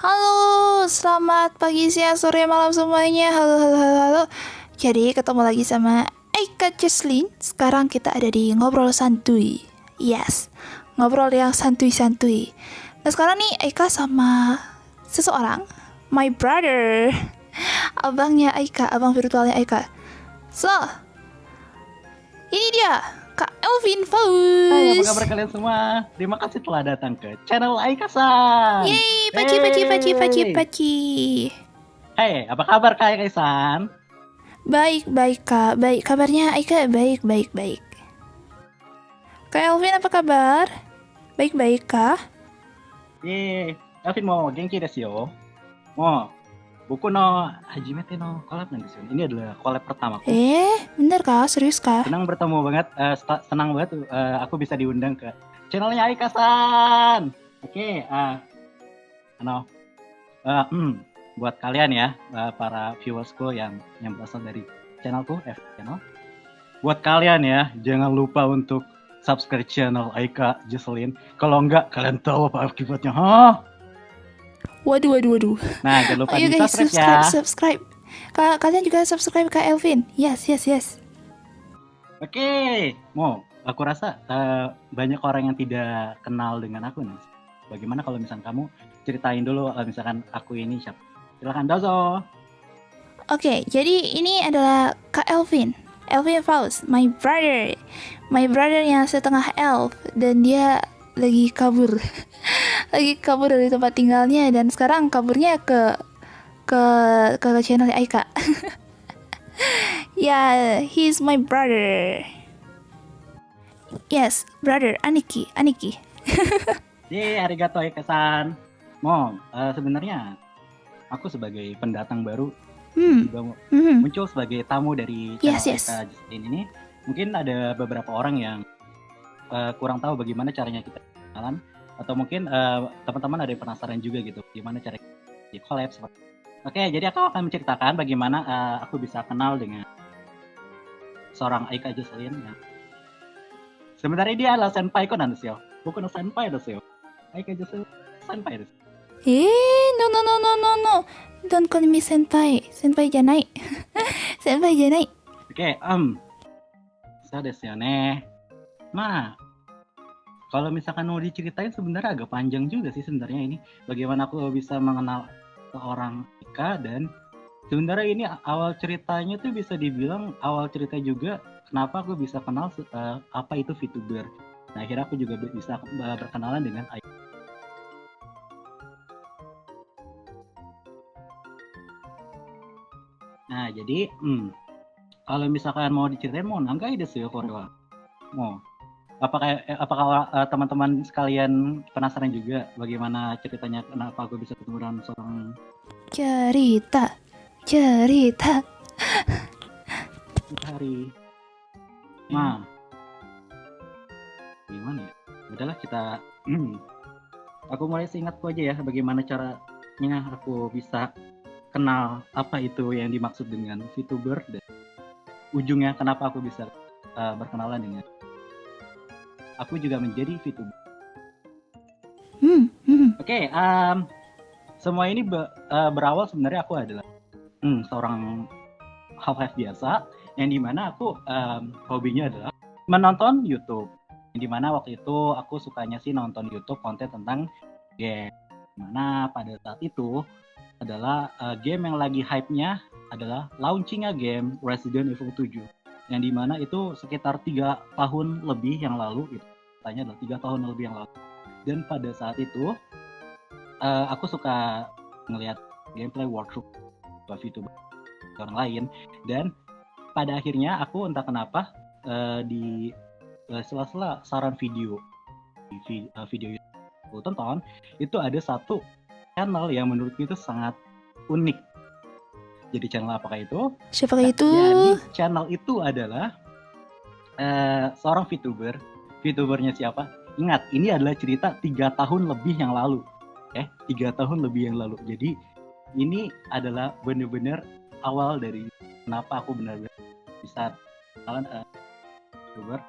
Halo, selamat pagi, siang, sore, malam semuanya. Halo, halo, halo, halo. Jadi ketemu lagi sama Aika Jesslyn. Sekarang kita ada di ngobrol santuy. Yes, ngobrol yang santuy-santuy. Nah sekarang nih Aika sama seseorang, my brother, abangnya Aika, abang virtualnya Aika. So, ini dia Kak Elvin Hai, apa Fauz. kabar kalian semua? Terima kasih telah datang ke channel Aikasan. Yeay, paci, paci, paci, paci, Hey, paci. hey, apa kabar Kak Aikaisan? Baik, baik Kak. Baik, kabarnya Aika baik, baik, baik. Kak Elvin apa kabar? Baik-baik kah? Yeay, Alvin mo genki desu yo. Mo, buku no hajimete no collab desu. Ini adalah collab pertamaku. Bener kah? Serius kah? Senang bertemu banget, senang banget aku bisa diundang ke channelnya Aikasan. Oke, ano, buat kalian ya, para viewersku yang berasal dari channelku, channel. Buat kalian ya, jangan lupa untuk subscribe channel Aika Jesselyn. Kalau enggak, kalian tahu apa akibatnya, ha? Waduh, waduh, waduh. Nah, jangan lupa Ayo di guys, subscribe subscribe, ya. subscribe. Kalian juga subscribe Kak Elvin. Yes, yes, yes. Oke, aku rasa banyak orang yang tidak kenal dengan aku nih. Bagaimana kalau misalkan kamu ceritain dulu, misalkan aku ini siapa? Silakan dozo. Oke, jadi ini adalah Kak Elvin. Elvin Faust, my brother. My brother yang setengah elf. Dan dia lagi kabur. Lagi kabur dari tempat tinggalnya. Dan sekarang kaburnya ke channel Aika. Yeah, he's my brother. Yes, brother, Aniki, Aniki. Yeay, arigato Aika-san. Sebenarnya aku sebagai pendatang baru juga muncul sebagai tamu dari channel Aika Jesslyn ini. Mungkin ada beberapa orang yang kurang tahu bagaimana caranya kita kenalan, atau mungkin teman-teman ada yang penasaran juga gitu gimana cara di collab seperti. Oke, jadi aku akan menceritakan bagaimana aku bisa kenal dengan seorang Aika Jesslyn ya. Sebenarnya dia adalah senpai ko nan desu yo. Bukan senpai desu yo. Aika Jesslyn senpai desu. No, no, no, no, no, no. Don't call me senpai. Senpai janai. Senpai janai. Oke, so desu yo ne. Kalau misalkan mau diceritain sebenarnya agak panjang juga sih sebenarnya ini. Bagaimana aku bisa mengenal seorang Ika, dan sebenarnya ini awal ceritanya tuh bisa dibilang awal cerita juga kenapa aku bisa kenal apa itu VTuber. Nah, akhirnya aku juga bisa berkenalan dengan Aika. Nah, jadi kalau misalkan mau diceritain nangai desu yo kore wa. Apakah teman-teman sekalian penasaran juga bagaimana ceritanya kenapa aku bisa ketemu dengan seorang cerita hari. Gimana ya? Udahlah kita aku mulai seingatku aja ya bagaimana caranya aku bisa kenal apa itu yang dimaksud dengan VTuber dan ujungnya kenapa aku bisa berkenalan dengan aku juga menjadi VTuber. Oke, semua ini berawal sebenarnya aku adalah seorang half-life biasa yang dimana aku hobinya adalah menonton YouTube. Yang dimana waktu itu aku sukanya sih nonton YouTube konten tentang game. Dimana pada saat itu adalah game yang lagi hype-nya adalah launching-nya game Resident Evil 7. Yang dimana itu sekitar 3 tahun lebih yang lalu, itu katanya adalah 3 tahun lebih yang lalu. Dan pada saat itu aku suka ngelihat gameplay workshop VTuber orang lain, dan pada akhirnya aku entah kenapa di sela-sela saran video di video YouTube aku tonton itu ada satu channel yang menurutku itu sangat unik. Jadi channel apakah itu? Siapakah itu? Jadi channel itu adalah seorang VTuber. VTubernya siapa? Ingat, ini adalah cerita 3 tahun lebih yang lalu. 3 tahun lebih yang lalu. Jadi ini adalah benar-benar awal dari kenapa aku benar-benar bisa kenalan VTuber.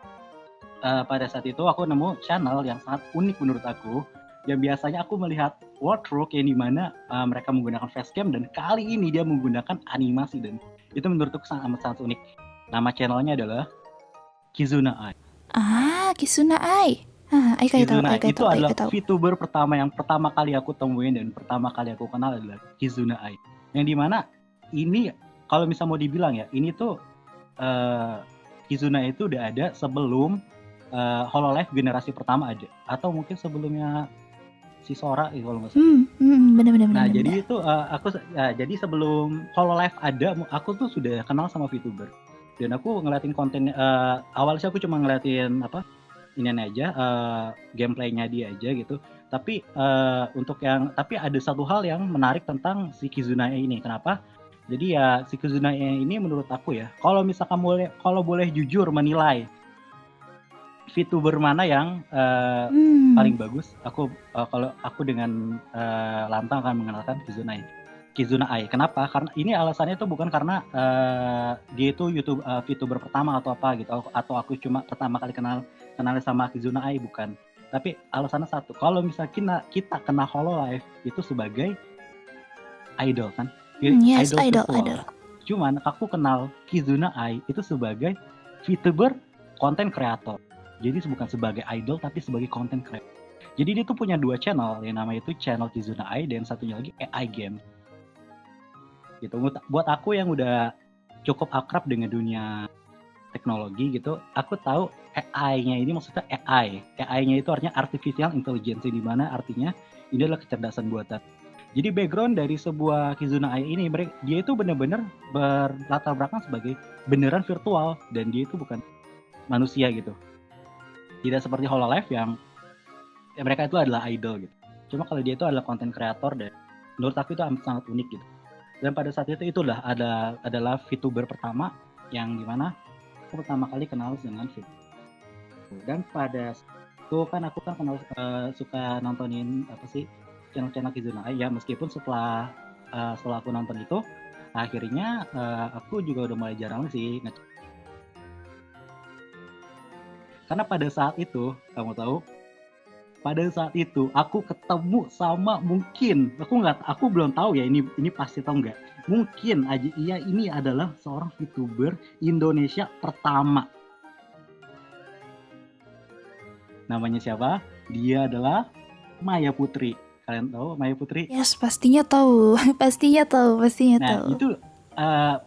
Pada saat itu aku nemu channel yang sangat unik menurut aku, yang biasanya aku melihat World yang dimana mereka menggunakan facecam, dan kali ini dia menggunakan animasi, dan itu menurutku sangat unik. Nama channelnya adalah Kizuna Ai. Kizuna Ai. Ai tahu. Itu adalah VTuber yang pertama kali aku temuin dan pertama kali aku kenal adalah Kizuna Ai. Yang dimana ini kalau misal mau dibilang ya, ini tuh Kizuna itu udah ada sebelum Hololive generasi pertama ada, atau mungkin sebelumnya si Sora kalau nggak salah. Bener. Nah jadi itu jadi sebelum Hololive ada, aku tuh sudah kenal sama VTuber, dan aku ngeliatin konten. Awalnya sih aku cuma ngeliatin ini aja gameplaynya dia aja gitu. Tapi tapi ada satu hal yang menarik tentang si Kizuna Ai ini. Kenapa? Jadi ya si Kizuna Ai ini menurut aku ya, kalau misalkan kalau boleh jujur menilai VTuber mana yang paling bagus, kalau aku dengan lantang akan mengenalkan Kizuna Ai. Kenapa? Karena ini alasannya itu bukan karena dia itu VTuber pertama atau apa gitu, atau aku cuma pertama kali kenal sama Kizuna Ai, bukan. Tapi alasannya satu, kalau misalnya kita kenal Hololive itu sebagai idol kan, yes, idol. Cuman aku kenal Kizuna Ai itu sebagai VTuber content creator. Jadi bukan sebagai idol tapi sebagai content creator. Jadi dia tuh punya 2 channel, yang namanya itu channel Kizuna Ai dan satunya lagi AI Game. Gitu. Buat aku yang udah cukup akrab dengan dunia teknologi gitu, aku tahu AI-nya ini maksudnya AI. AI-nya itu artinya artificial intelligence, di mana artinya ini adalah kecerdasan buatan. Jadi background dari sebuah Kizuna Ai ini, dia itu benar-benar berlatar belakang sebagai beneran virtual, dan dia itu bukan manusia gitu. Tidak seperti Hololive yang mereka itu adalah idol gitu. Cuma kalau dia itu adalah content creator, dan menurut aku itu sangat unik gitu. Dan pada saat itu adalah VTuber pertama yang dimana aku pertama kali kenal dengan VTuber. Dan pada itu kan aku kenal suka nontonin channel Kizuna Ai ya, meskipun setelah aku nonton itu akhirnya aku juga udah mulai jarang sih karena pada saat itu kamu tahu, pada saat itu aku ketemu sama, mungkin aku belum tahu ya ini pasti atau enggak, mungkin aja iya, ini adalah seorang VTuber Indonesia pertama. Namanya siapa? Dia adalah Maya Putri. Kalian tahu Maya Putri? Yes, pastinya tahu. pastinya tahu. Nah itu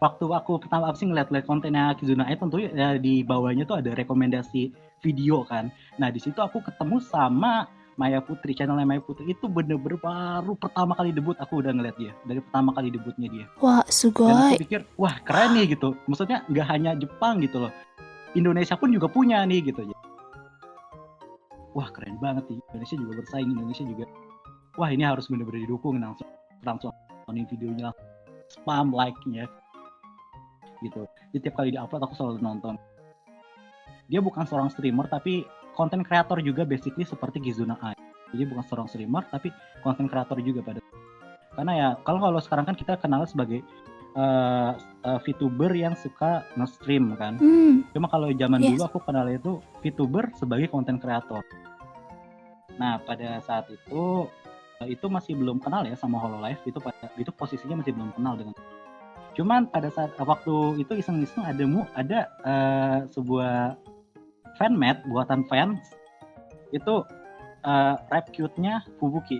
waktu aku pertama ngeliat kontennya Kizuna Ai, tentu di bawahnya tuh ada rekomendasi video kan. Nah di situ aku ketemu sama Maya Putri, channelnya Maya Putri itu bener-bener baru pertama kali debut, aku udah ngeliat dia dari pertama kali debutnya dia. Wah, sugoi. Dan aku pikir wah keren nih gitu, maksudnya nggak hanya Jepang gitu loh, Indonesia pun juga punya nih gitu. Wah keren banget nih, Indonesia juga bersaing, Indonesia juga. Wah ini harus bener-bener didukung, langsung nontonin videonya, spam like-nya gitu. Jadi tiap kali di-upload aku selalu nonton. Dia bukan seorang streamer tapi content creator juga, basically seperti Kizuna Ai. Jadi bukan seorang streamer tapi content creator juga karena ya kalau sekarang kan kita kenal sebagai VTuber yang suka nge-stream kan. Cuma kalau zaman dulu aku kenal itu VTuber sebagai content creator. Nah pada saat itu masih belum kenal ya sama Hololive, itu posisinya masih belum kenal dengan. Cuman pada saat waktu itu iseng-iseng ada sebuah fanmade buatan fans itu rap cute-nya Fubuki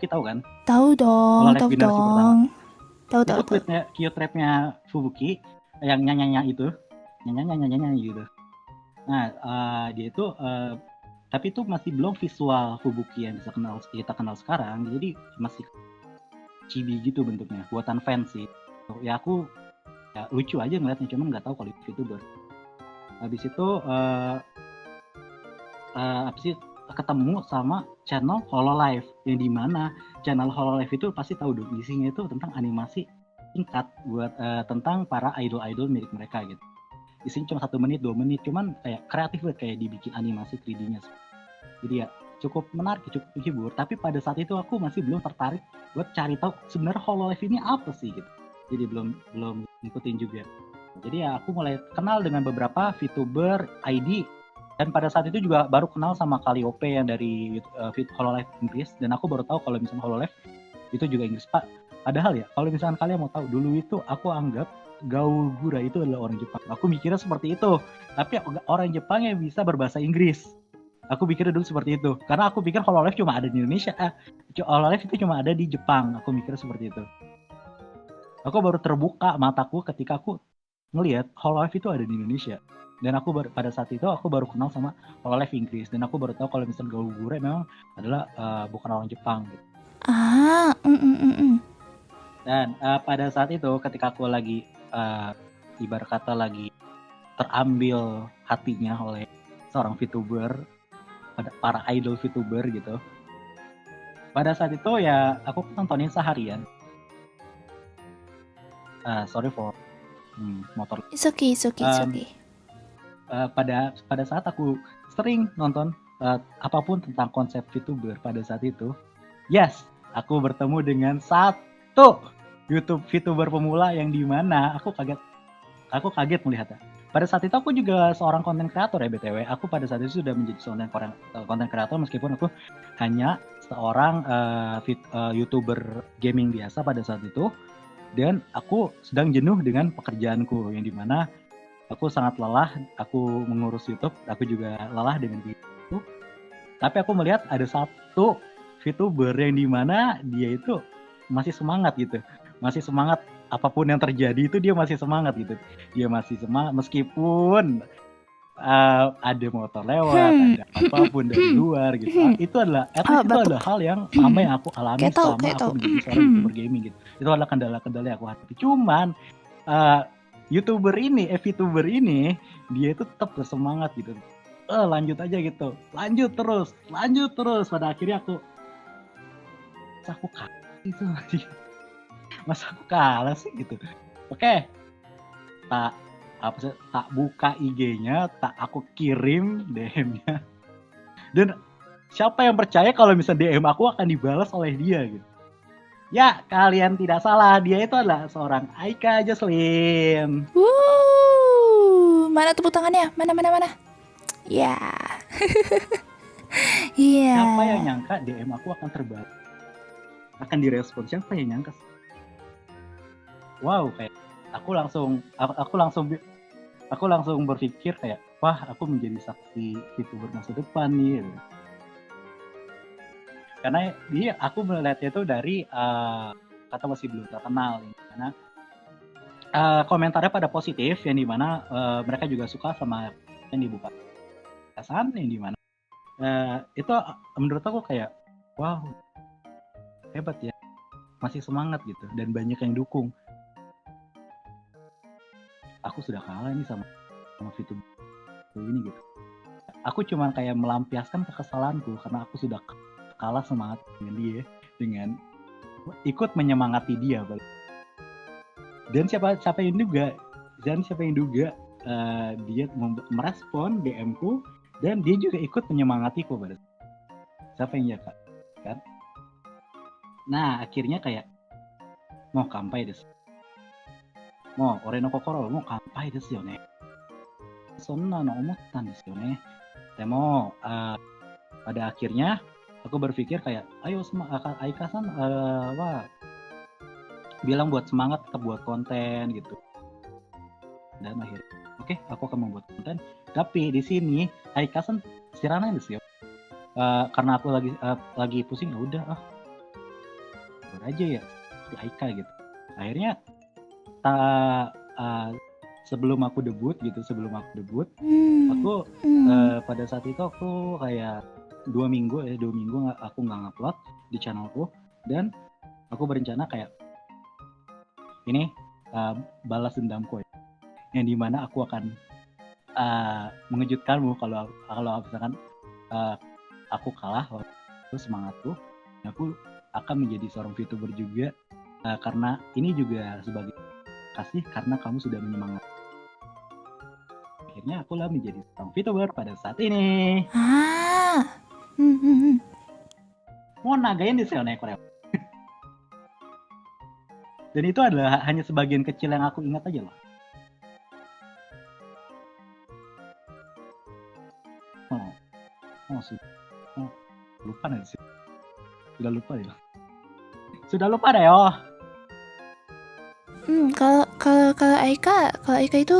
tahu kan? Tahu dong. Tahu. Itu cute rapnya Fubuki yang nyanyi itu, nyanyi gitu. Nah dia itu tapi itu masih belum visual Fubuki yang kita kenal sekarang, jadi masih chibi gitu bentuknya, buatan fans sih. Ya aku lucu aja ngeliatnya, cuman nggak tahu kalau itu VTuber. Habis itu ketemu sama channel Hololive, yang dimana channel Hololive itu pasti tahu dong isinya itu tentang animasi singkat buat tentang para idol milik mereka gitu. Isinya cuma 1 menit 2 menit, cuman kayak kreatif banget, kayak dibikin animasi 3D-nya. Jadi ya cukup menarik, cukup menghibur. Tapi pada saat itu aku masih belum tertarik buat cari tahu sebenarnya Hololive ini apa sih gitu. Jadi belum ngikutin juga. Jadi ya aku mulai kenal dengan beberapa VTuber ID Dan pada saat itu juga baru kenal sama Calliope yang dari Hololive Inggris, dan aku baru tahu kalau misalnya Hololive itu juga Inggris, Pak. Padahal ya, kalau misalkan kalian mau tahu, dulu itu aku anggap Gaugura itu adalah orang Jepang. Aku mikirnya seperti itu. Tapi orang Jepang yang bisa berbahasa Inggris. Aku pikirnya dulu seperti itu. Karena aku pikir Hololive cuma ada di Indonesia. Hololive itu cuma ada di Jepang. Aku mikirnya seperti itu. Aku baru terbuka mataku ketika aku ngelihat Hololive itu ada di Indonesia. Dan pada saat itu aku baru kenal sama Hololive Inggris. Dan aku baru tahu kalau misalnya Gaugura memang adalah bukan orang Jepang gitu. Dan pada saat itu ketika aku lagi ibarat kata lagi terambil hatinya oleh seorang VTuber, para idol VTuber gitu. Pada saat itu ya aku nontonin seharian. Sorry for motor. It's okay. Pada saat aku sering nonton apapun tentang konsep VTuber pada saat itu, yes, aku bertemu dengan satu YouTube VTuber pemula yang dimana aku kaget melihatnya. Pada saat itu aku juga seorang konten kreator ya BTW. Aku pada saat itu sudah menjadi seorang konten kreator meskipun aku hanya seorang YouTuber gaming biasa pada saat itu. Dan aku sedang jenuh dengan pekerjaanku yang dimana aku sangat lelah. Aku mengurus YouTube, aku juga lelah dengan itu. Tapi aku melihat ada satu VTuber yang dimana dia itu masih semangat gitu. Masih semangat apapun yang terjadi itu dia masih semangat gitu. Dia masih semangat meskipun ada motor lewat, ada apapun dari luar gitu. Itu adalah hal yang sama yang aku alami selama aku menjadi seorang YouTuber gaming gitu. Itu adalah kendala-kendala yang aku hadapi. Cuman VTuber ini dia itu tetap bersemangat gitu. Lanjut aja gitu. Lanjut terus. Pada akhirnya aku kalah itu lagi. Masa aku kalah sih gitu. Oke. Tak buka IG-nya, tak aku kirim DM-nya. Dan siapa yang percaya kalau misalnya DM aku akan dibalas oleh dia gitu. Ya, kalian tidak salah, dia itu adalah seorang Aika Jocelyn. Mana tepuk tangannya? Mana? Ya. Iya. Siapa yang nyangka DM aku akan terbalas? Akan direspon, siapa yang nyangka? Wow, kayak aku langsung berpikir kayak, wah, aku menjadi saksi VTuber masa depan nih. Gitu. Karena aku melihatnya itu dari kata masih belum terkenal, karena komentarnya pada positif, yang dimana mereka juga suka sama yang dibuka kesan, yang dimana itu menurut aku kayak, wow, hebat ya, masih semangat gitu, dan banyak yang dukung. Aku sudah kalah nih sama VTuber ini gitu. Aku cuma kayak melampiaskan kekesalanku karena aku sudah kalah semangat dengan dia, dengan ikut menyemangati dia. Dan siapa yang duga dia merespon DM-ku dan dia juga ikut menyemangatiku pada. Siapa yang jaga kan? Nah, akhirnya kayak mau kampai desu. Mo, ore no kokoro mo kampai desu yo ne. Sonna no omottan desu yo ne. Demo pada akhirnya aku berpikir kayak, ayo Aika-san bilang buat semangat, tetap buat konten gitu. Dan akhirnya, oke, aku akan membuat konten. Tapi di sini Aika-san sirana desu yo. Karena aku lagi pusing, ya udah buat aja ya si Aika gitu. Akhirnya sebelum aku debut aku pada saat itu aku kayak 2 minggu aku nggak ngupload di channelku, dan aku berencana kayak ini balas dendamku ya, yang dimana aku akan mengejutkanmu kalau misalkan aku kalah, terus semangatku, aku akan menjadi seorang VTuber juga, karena ini juga sebagai kasih karena kamu sudah menyemangati. Akhirnya aku lah menjadi seorang VTuber pada saat ini. Mau nagain di sini Korea. Dan itu adalah hanya sebagian kecil yang aku ingat aja loh. Mana sih? Sudah lupa ya. Sudah lupa deh oh. Kalau Aika itu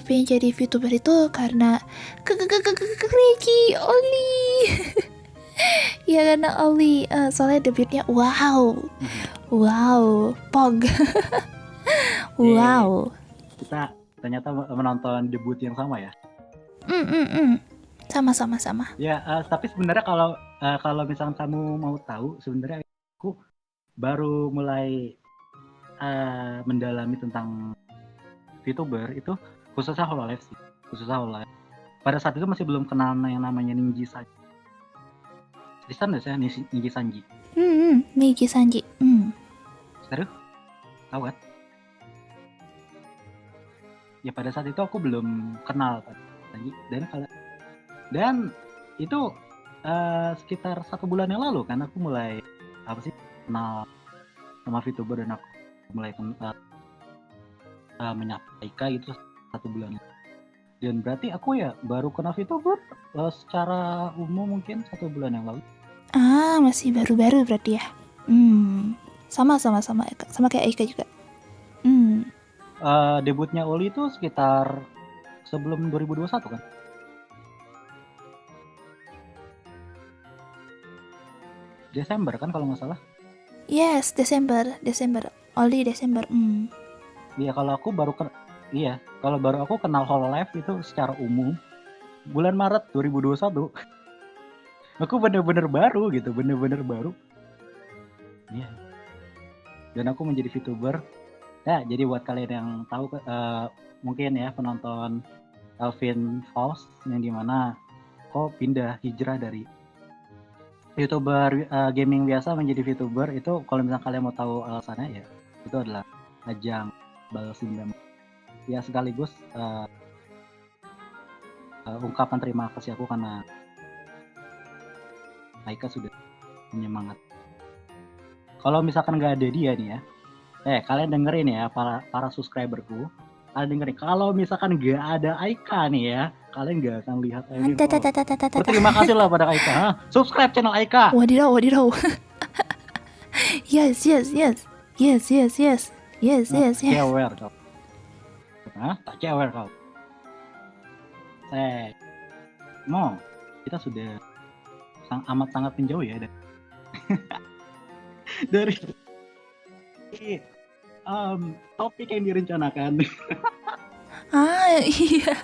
pengen jadi VTuber itu karena Crazy Oli. Ya karena Oli soalnya debutnya wow, Pog. Wow. Kita ternyata menonton debut yang sama ya. Sama. Ya, tapi sebenarnya kalau misalnya kamu mau tahu, sebenarnya aku baru mulai mendalami tentang VTuber itu khususnya Hololive sih. Khususnya Hololive. Pada saat itu masih belum kenal yang namanya Ninja Sanji. Lisan nggak sih Ninja Sanji? Ninja Sanji. Serius? Tahu kan? Ya pada saat itu aku belum kenal Sanji dan itu sekitar 1 bulan yang lalu kan aku mulai kenal sama VTuber dan aku mulai menyapa Aika itu 1 bulan. Dan berarti aku ya baru kenal VTuber secara umum mungkin 1 bulan yang lalu. Masih baru-baru berarti ya. Sama kayak Aika juga. Debutnya Oli itu sekitar sebelum 2021 kan? Desember kan kalau nggak salah. Yes, Desember. Oli Desember. Iya, kalau aku kenal Hololive itu secara umum bulan Maret 2021. Aku bener-bener baru. Iya. Dan aku menjadi VTuber. Ya, jadi buat kalian yang tahu mungkin ya penonton Elvin Faust yang dimana kok pindah hijrah dari YouTuber gaming biasa menjadi VTuber itu, kalau misalnya kalian mau tahu alasannya ya itu adalah ajang balas dendam ya, sekaligus ungkapan terima kasih aku karena Aika sudah menyemangat. Kalau misalkan nggak ada dia nih ya, kalian dengerin ya para subscriberku, kalian dengerin kalau misalkan nggak ada Aika nih ya, kalian nggak akan lihat Elvin Faust. Terima kasih lah pada Aika. Subscribe channel Aika. Wadidaw. Yes. Cewer kau. Tak cewer kau. Kita sudah amat sangat menjauh ya dari topik yang direncanakan. Iya.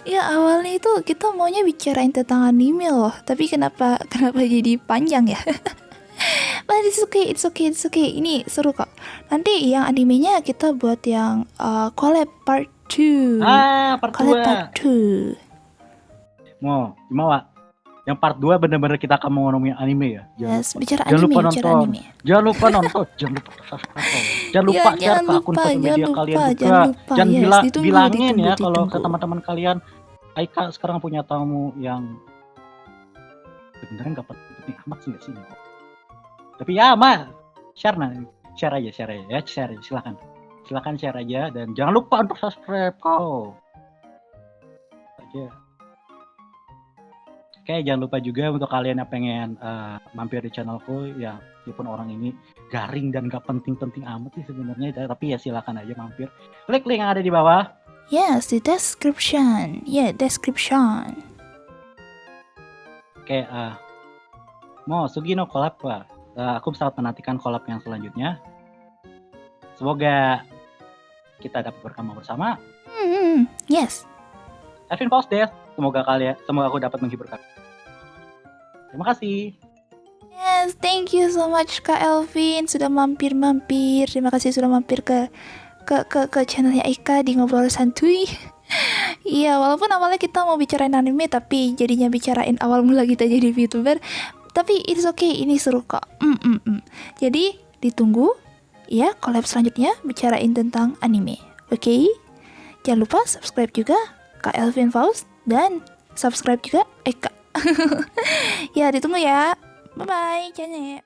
Ya awalnya itu kita maunya bicarain tentang anime loh, tapi kenapa jadi panjang ya? But it's okay. Ini seru kok. Nanti yang animenya kita buat yang collab part 2. Part Collab 2. Mau yang part 2 bener-bener kita akan ngomongin anime ya. Yes, bicara anime. Jangan lupa nonton. Jangan lupa subscribe. Jangan lupa share ke akun sosial media kalian juga. Jangan bilangin ya kalau ke teman-teman kalian. Aika sekarang punya tamu yang sebenarnya nggak penting amat sih. Tapi ya share aja ya, silakan share aja dan jangan lupa untuk subscribe kau. Oke, jangan lupa juga untuk kalian yang pengen mampir di channelku ya, meskipun orang ini garing dan gak penting-penting amat sih sebenarnya, tapi ya silakan aja mampir. Klik link yang ada di bawah. Yes, di description. Description. Oke, Sugino collab Pak. Aku sangat menantikan collab yang selanjutnya. Semoga kita dapat berkamu bersama. Yes. Elvin Faust deh. Semoga aku dapat menghibur kalian. Terima kasih. Yes, thank you so much Kak Elvin sudah mampir. Terima kasih sudah mampir ke channelnya Aika di Ngobrol Santuy. Iya, walaupun awalnya kita mau bicarain anime, tapi jadinya bicarain awal mula kita jadi VTuber. Tapi it's okay, ini seru kok. Jadi ditunggu ya collab selanjutnya bicarain tentang anime. Oke? Jangan lupa subscribe juga Kak Elvin Faust dan subscribe juga Eka. Ya ditunggu ya. Bye bye.